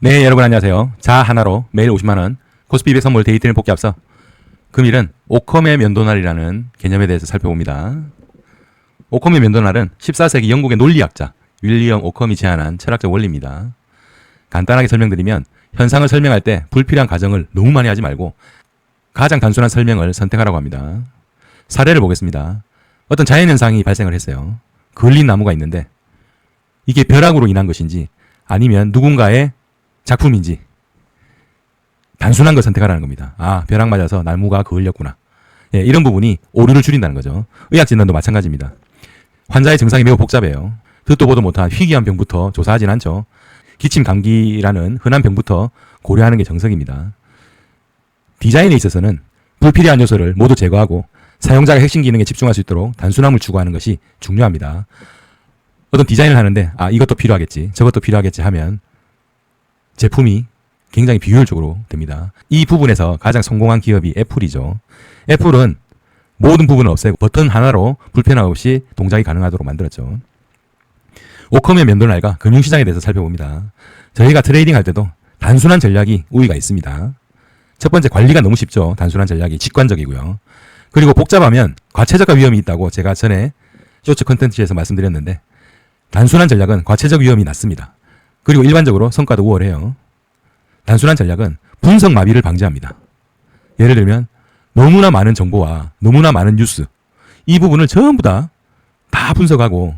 네, 여러분 안녕하세요. 자 하나로 매일 50만원 코스피 200 선물 데이트를 뽑기 앞서 금일은 오컴의 면도날이라는 개념에 대해서 살펴봅니다. 오컴의 면도날은 14세기 영국의 논리학자 윌리엄 오컴이 제안한 철학적 원리입니다. 간단하게 설명드리면 현상을 설명할 때 불필요한 가정을 너무 많이 하지 말고 가장 단순한 설명을 선택하라고 합니다. 사례를 보겠습니다. 어떤 자연현상이 발생을 했어요. 그을린 나무가 있는데 이게 벼락으로 인한 것인지 아니면 누군가의 작품인지 단순한 걸 선택하라는 겁니다. 아, 벼락 맞아서 나무가 그을렸구나. 예, 이런 부분이 오류를 줄인다는 거죠. 의학진단도 마찬가지입니다. 환자의 증상이 매우 복잡해요. 듣도 보도 못한 희귀한 병부터 조사하진 않죠. 기침 감기라는 흔한 병부터 고려하는 게 정석입니다. 디자인에 있어서는 불필요한 요소를 모두 제거하고 사용자가 핵심 기능에 집중할 수 있도록 단순함을 추구하는 것이 중요합니다. 어떤 디자인을 하는데 이것도 필요하겠지 저것도 필요하겠지 하면 제품이 굉장히 비효율적으로 됩니다. 이 부분에서 가장 성공한 기업이 애플이죠. 애플은 모든 부분을 없애고 버튼 하나로 불편함 없이 동작이 가능하도록 만들었죠. 오컴의 면도날과 금융시장에 대해서 살펴봅니다. 저희가 트레이딩 할 때도 단순한 전략이 우위가 있습니다. 첫 번째, 관리가 너무 쉽죠. 단순한 전략이 직관적이고요. 그리고 복잡하면 과체적화 위험이 있다고 제가 전에 쇼츠 컨텐츠에서 말씀드렸는데 단순한 전략은 과체적 위험이 낮습니다. 그리고 일반적으로 성과도 우월해요. 단순한 전략은 분석 마비를 방지합니다. 예를 들면 너무나 많은 정보와 너무나 많은 뉴스 이 부분을 전부 다 분석하고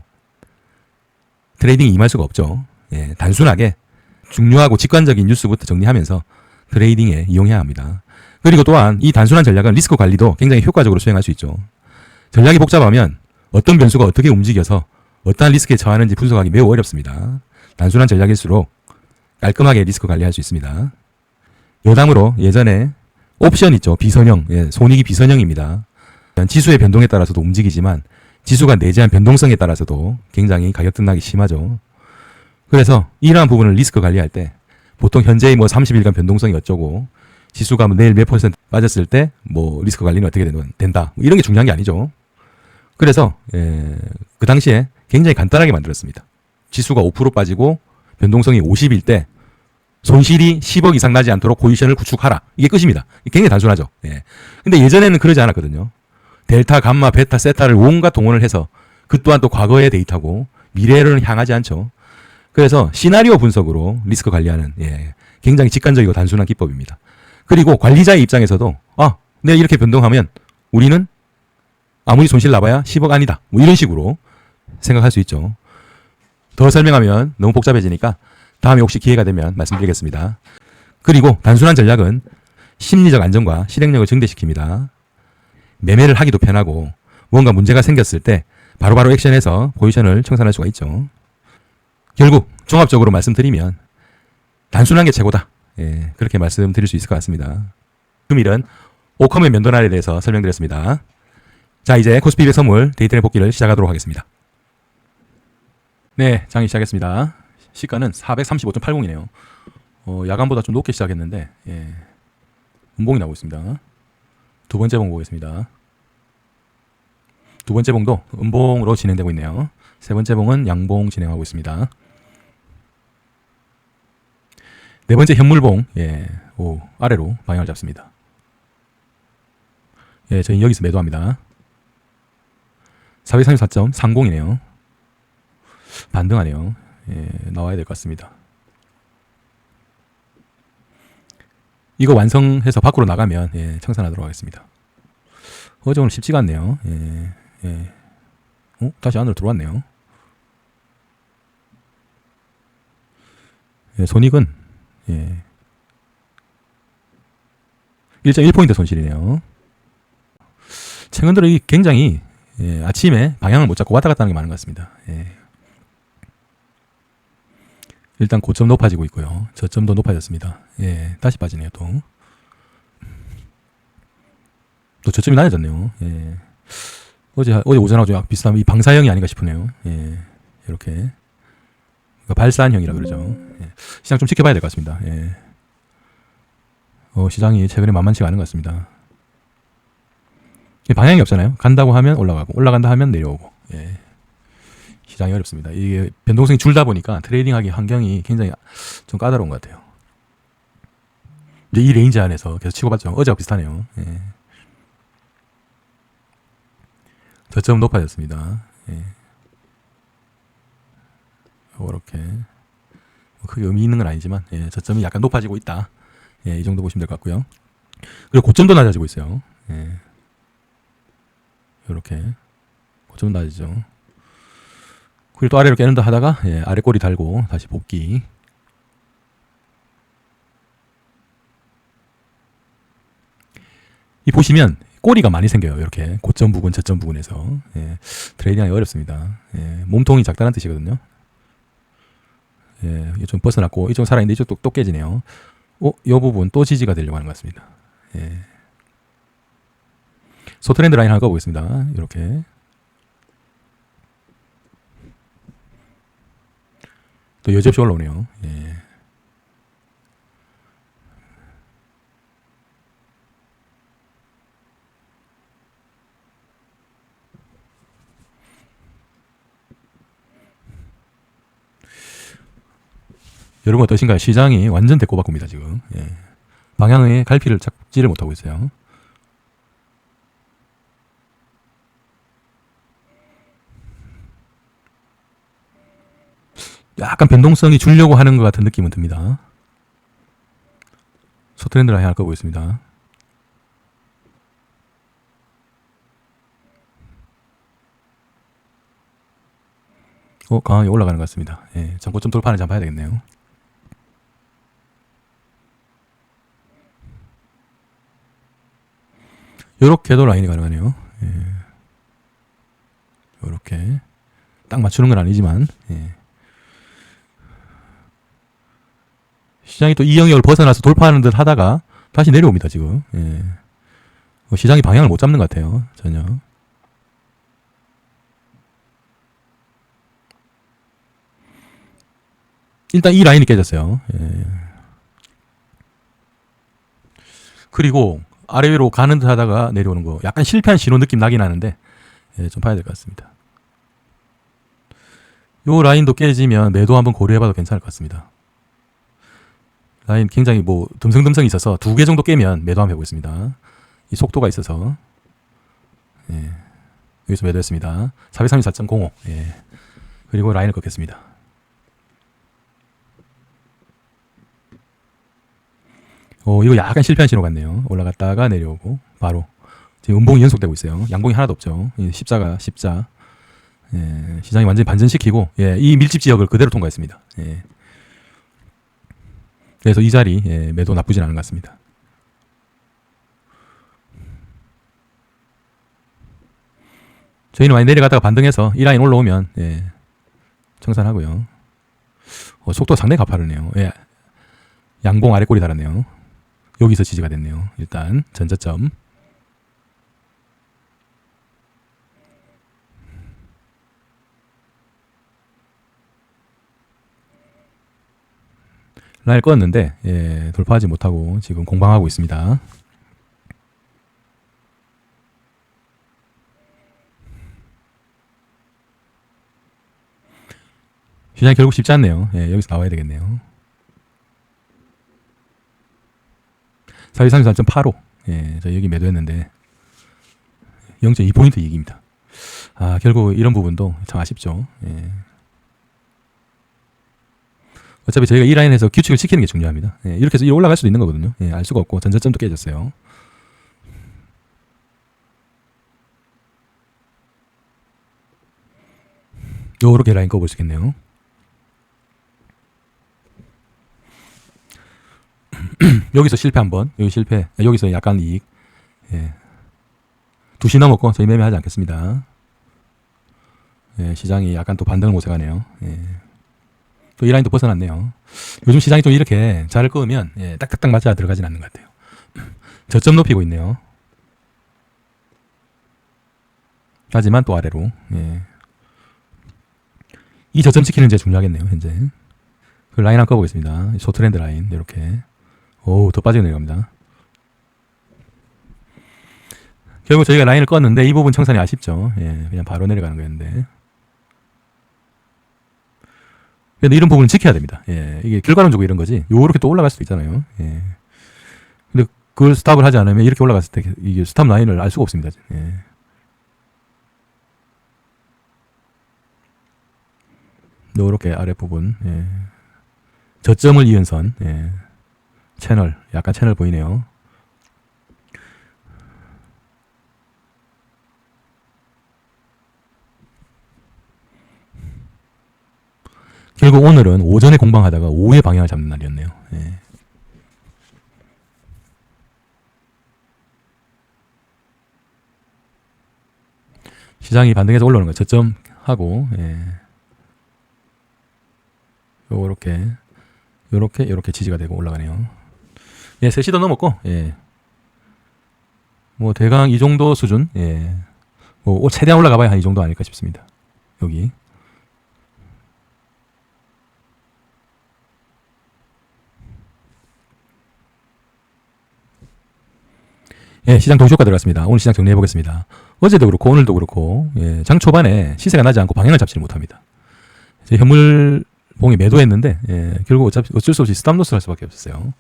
트레이딩이 임할 수가 없죠. 예, 단순하게 중요하고 직관적인 뉴스부터 정리하면서 트레이딩에 이용해야 합니다. 그리고 또한 이 단순한 전략은 리스크 관리도 굉장히 효과적으로 수행할 수 있죠. 전략이 복잡하면 어떤 변수가 어떻게 움직여서 어떠한 리스크에 처하는지 분석하기 매우 어렵습니다. 단순한 전략일수록 깔끔하게 리스크 관리할 수 있습니다. 여담으로 예전에 옵션 있죠. 비선형. 예, 손익이 비선형입니다. 지수의 변동에 따라서도 움직이지만 지수가 내재한 변동성에 따라서도 굉장히 가격 등락이 심하죠. 그래서 이러한 부분을 리스크 관리할 때 보통 현재의 30일간 변동성이 어쩌고 지수가 내일 몇 퍼센트 빠졌을 때 리스크 관리는 어떻게 된다. 이런 게 중요한 게 아니죠. 그래서 그 당시에 굉장히 간단하게 만들었습니다. 지수가 5% 빠지고 변동성이 50일 때 손실이 10억 이상 나지 않도록 포지션을 구축하라. 이게 끝입니다. 굉장히 단순하죠. 예. 근데 예전에는 그러지 않았거든요. 델타, 감마, 베타, 세타를 온갖 동원을 해서 그 또한 또 과거의 데이터고 미래로는 향하지 않죠. 그래서 시나리오 분석으로 리스크 관리하는 굉장히 직관적이고 단순한 기법입니다. 그리고 관리자의 입장에서도 내가 이렇게 변동하면 우리는 아무리 손실 나봐야 10억 아니다. 이런 식으로 생각할 수 있죠. 더 설명하면 너무 복잡해지니까 다음에 혹시 기회가 되면 말씀드리겠습니다. 그리고 단순한 전략은 심리적 안정과 실행력을 증대시킵니다. 매매를 하기도 편하고 뭔가 문제가 생겼을 때 바로바로 액션해서 포지션을 청산할 수가 있죠. 결국 종합적으로 말씀드리면 단순한 게 최고다. 그렇게 말씀드릴 수 있을 것 같습니다. 금일은 오컴의 면도날에 대해서 설명드렸습니다. 자, 이제 코스피 200 선물 데이트의 복귀를 시작하도록 하겠습니다. 네, 장이 시작했습니다. 시가는 435.80이네요. 야간보다 좀 높게 시작했는데 음봉이 나오고 있습니다. 두 번째 봉 보겠습니다. 두 번째 봉도 음봉으로 진행되고 있네요. 세 번째 봉은 양봉 진행하고 있습니다. 네 번째 현물봉 아래로 방향을 잡습니다. 저희 여기서 매도합니다. 434.30이네요. 반등하네요. 나와야 될 것 같습니다. 이거 완성해서 밖으로 나가면 청산하도록 하겠습니다. 어제 오늘 쉽지가 않네요. 다시 안으로 들어왔네요. 손익은 1.1포인트 손실이네요. 최근 들어 이 굉장히 아침에 방향을 못 잡고 왔다 갔다 하는 게 많은 것 같습니다. 일단 고점 높아지고 있고요. 저점도 높아졌습니다. 다시 빠지네요. 또 저점이 낮아졌네요. 어제 오전하고 좀 비슷한 이 방사형이 아닌가 싶으네요. 이렇게 그러니까 발산형이라 그러죠. 시장 좀 지켜봐야 될 것 같습니다. 시장이 최근에 만만치가 않은 것 같습니다. 방향이 없잖아요. 간다고 하면 올라가고 올라간다 하면 내려오고 시장이 어렵습니다. 이게 변동성이 줄다 보니까 트레이딩하기 환경이 굉장히 좀 까다로운 것 같아요. 이제 이 레인지 안에서 계속 치고받죠. 어제와 비슷하네요. 예. 저점 높아졌습니다. 예. 이렇게 크게 의미 있는 건 아니지만 예, 저점이 약간 높아지고 있다. 예, 이 정도 보시면 될 것 같고요. 그리고 고점도 낮아지고 있어요. 예. 이렇게 고점 낮아지죠. 그리고 또 아래로 깨는다 하다가 예, 아래 꼬리 달고 다시 복귀. 이 보시면 꼬리가 많이 생겨요. 이렇게 고점 부근, 저점 부근에서 예, 트레이딩하기 어렵습니다. 예, 몸통이 작다는 뜻이거든요. 예, 좀 벗어났고 이쪽 살아있는데 이쪽도 또 깨지네요. 이 부분 또 지지가 되려고 하는 것 같습니다. 예. 소트렌드 라인 하나 꺼보겠습니다. 이렇게 또 여지없이 올라오네요. 예. 여러분 어떠신가요? 시장이 완전 대꼬바꾸입니다 지금. 예. 방향의 갈피를 찾지를 못하고 있어요. 약간 변동성이 주려고 하는 것 같은 느낌은 듭니다. 소트렌드 라인 하나 꺼보겠습니다. 강하게 올라가는 것 같습니다. 예, 전고점 돌파하는지 한번 봐야 되겠네요. 요렇게도 라인이 가능하네요. 예. 요렇게 딱 맞추는 건 아니지만 예. 시장이 또 이 영역을 벗어나서 돌파하는 듯 하다가 다시 내려옵니다 지금. 예. 시장이 방향을 못 잡는 것 같아요 전혀. 일단 이 라인이 깨졌어요. 예. 그리고 아래 위로 가는 듯 하다가 내려오는 거 약간 실패한 신호 느낌 나긴 하는데 예, 좀 봐야 될 것 같습니다. 요 라인도 깨지면 매도 한번 고려해봐도 괜찮을 것 같습니다. 라인 굉장히 뭐 듬성듬성이 있어서 2개 정도 깨면 매도 한번 해보겠습니다. 이 속도가 있어서 예, 여기서 매도했습니다. 434.05 예. 그리고 라인을 꺾겠습니다. 이거 약간 실패한 신호 같네요. 올라갔다가 내려오고 바로 지금 음봉이 연속되고 있어요. 양봉이 하나도 없죠. 십자 예, 시장이 완전히 반전시키고 예, 이 밀집 지역을 그대로 통과했습니다. 예. 그래서 이 자리 예, 매도 나쁘진 않은 것 같습니다. 저희는 많이 내려가다가 반등해서 이 라인 올라오면 예, 청산하고요. 속도 상당히 가파르네요. 예, 양봉 아래 꼬리 달았네요. 여기서 지지가 됐네요. 일단 전저점 라인을 껐는데 예, 돌파하지 못하고 지금 공방하고 있습니다. 시장이 결국 쉽지 않네요. 예, 여기서 나와야 되겠네요. 4233.85 예, 저 여기 매도했는데 0.2포인트 이익입니다. 결국 이런 부분도 참 아쉽죠. 예. 어차피 저희가 이 라인에서 규칙을 지키는 게 중요합니다. 예, 이렇게 해서 올라갈 수도 있는 거거든요. 예, 알 수가 없고 전저점도 깨졌어요. 요렇게 라인 꺼볼 수 있겠네요. 여기서 실패 한번, 여기 실패, 여기서 약간 이익. 예. 2시 넘었고 저희 매매하지 않겠습니다. 예, 시장이 약간 또 반등을 모색하네요. 예. 또 이 라인도 벗어났네요. 요즘 시장이 좀 이렇게 자를 끄면 예, 딱딱딱 맞아 들어가진 않는 것 같아요. 저점 높이고 있네요. 하지만 또 아래로 예. 이 저점 지키는 게 중요하겠네요. 현재 그 라인 한번 꺼보겠습니다. 소트렌드 라인 이렇게 더 빠지게 내려갑니다. 결국 저희가 라인을 껐는데 이 부분 청산이 아쉽죠. 예, 그냥 바로 내려가는 거였는데 근데 이런 부분은 지켜야 됩니다. 예, 이게 결과론적으로 이런 거지. 요렇게 또 올라갈 수도 있잖아요. 예. 그걸 스탑을 하지 않으면 이렇게 올라갔을 때 이게 스탑 라인을 알 수가 없습니다. 예. 이렇게 아랫부분, 예. 저점을 이은 선, 예. 채널, 약간 채널 보이네요. 결국 오늘은 오전에 공방하다가 오후에 방향을 잡는 날이었네요. 예. 시장이 반등해서 올라오는 거예요. 저점하고, 예. 요렇게 지지가 되고 올라가네요. 예, 3시도 넘었고, 예. 뭐, 대강 이 정도 수준, 예. 뭐, 최대한 올라가봐야 한 이 정도 아닐까 싶습니다. 여기. 예, 시장 동시효과 들어갔습니다. 오늘 시장 정리해 보겠습니다. 어제도 그렇고 오늘도 그렇고, 예, 장 초반에 시세가 나지 않고 방향을 잡지를 못합니다. 현물봉이 매도했는데, 예, 결국 어쩔 수 없이 스탑로스를 할 수밖에 없었어요.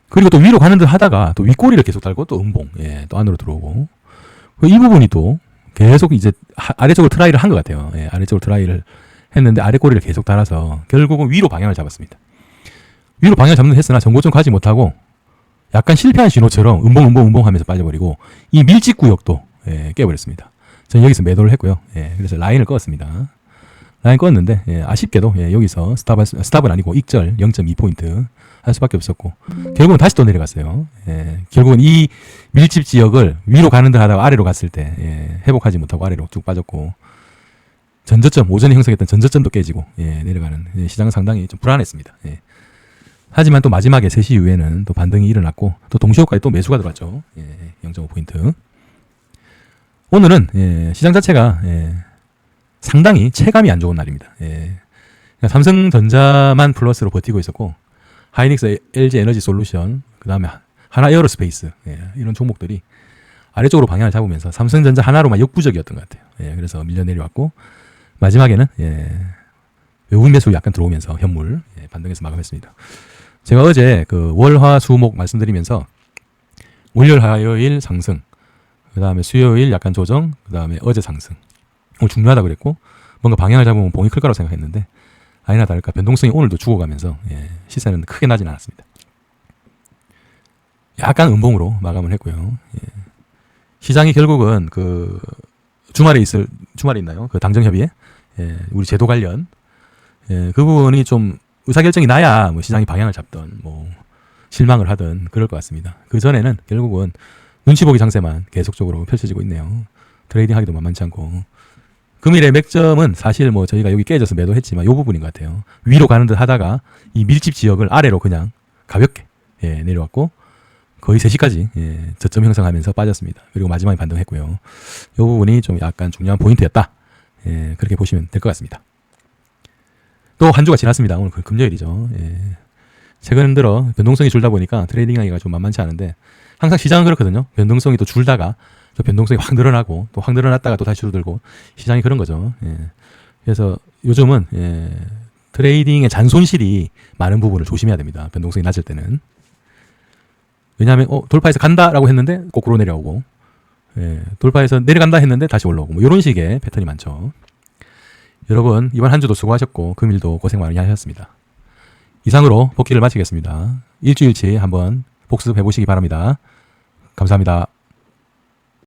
그리고 또 위로 가는 듯 하다가 또 윗꼬리를 계속 달고 또 음봉, 예, 또 안으로 들어오고, 이 부분이 또 계속 이제 아래쪽으로 트라이를 한 것 같아요. 예, 아래쪽으로 트라이를 했는데 아래꼬리를 계속 달아서 결국은 위로 방향을 잡았습니다. 위로 방향을 잡는 했으나 정고점 가지 못하고 약간 실패한 신호처럼 음봉 하면서 빠져버리고 이 밀집 구역도, 예, 깨버렸습니다. 저는 여기서 매도를 했고요. 예, 그래서 라인을 껐습니다. 라인 껐는데, 예, 아쉽게도, 예, 여기서 스탑은 아니고 익절 0.2포인트 할 수밖에 없었고, 결국은 다시 또 내려갔어요. 예, 결국은 이 밀집 지역을 위로 가는 듯 하다가 아래로 갔을 때, 예, 회복하지 못하고 아래로 쭉 빠졌고, 전저점, 오전에 형성했던 전저점도 깨지고, 예, 내려가는, 예, 시장은 상당히 좀 불안했습니다. 예. 하지만 또 마지막에 3시 이후에는 또 반등이 일어났고, 또 동시효과에 또 매수가 들어왔죠. 예, 0.5포인트. 오늘은, 예, 시장 자체가, 예, 상당히 체감이 안 좋은 날입니다. 예. 그러니까 삼성전자만 플러스로 버티고 있었고, 하이닉스, LG 에너지 솔루션, 그 다음에 하나 에어로스페이스, 예, 이런 종목들이 아래쪽으로 방향을 잡으면서 삼성전자 하나로만 역부족이었던 것 같아요. 예, 그래서 밀려 내려왔고, 마지막에는, 예, 외국인 매수 약간 들어오면서 현물, 예, 반등해서 마감했습니다. 제가 어제 그 월화수목 말씀드리면서 월요일 화요일 상승, 그 다음에 수요일 약간 조정, 그 다음에 어제 상승, 오늘 중요하다 그랬고, 뭔가 방향을 잡으면 봉이 클 거라고 생각했는데 아니나 다를까 변동성이 오늘도 죽어가면서, 예, 시세는 크게 나진 않았습니다. 약간 음봉으로 마감을 했고요. 예. 시장이 결국은 그 주말에 있나요? 그 당정협의회, 예, 우리 제도 관련, 예, 그 부분이 좀 의사결정이 나야 뭐 시장이 방향을 잡던 뭐 실망을 하든 그럴 것 같습니다. 그 전에는 결국은 눈치 보기 장세만 계속적으로 펼쳐지고 있네요. 트레이딩 하기도 만만치 않고. 금일의 맥점은 사실 뭐 저희가 여기 깨져서 매도했지만 이 부분인 것 같아요. 위로 가는 듯 하다가 이 밀집 지역을 아래로 그냥 가볍게, 예, 내려왔고 거의 3시까지, 예, 저점 형성하면서 빠졌습니다. 그리고 마지막에 반등했고요. 이 부분이 좀 약간 중요한 포인트였다. 예, 그렇게 보시면 될 것 같습니다. 또 한 주가 지났습니다. 오늘 금요일이죠. 예. 최근 들어 변동성이 줄다 보니까 트레이딩하기가 좀 만만치 않은데 항상 시장은 그렇거든요. 변동성이 또 줄다가 또 변동성이 확 늘어나고 또 확 늘어났다가 또 다시 줄어들고 시장이 그런 거죠. 예. 그래서 요즘은, 예, 트레이딩의 잔손실이 많은 부분을 조심해야 됩니다. 변동성이 낮을 때는. 왜냐하면 돌파해서 간다라고 했는데 거꾸로 내려오고, 예, 돌파해서 내려간다 했는데 다시 올라오고 뭐 이런 식의 패턴이 많죠. 여러분 이번 한 주도 수고하셨고 금일도 고생 많이 하셨습니다. 이상으로 복귀를 마치겠습니다. 일주일치 한번 복습해 보시기 바랍니다. 감사합니다.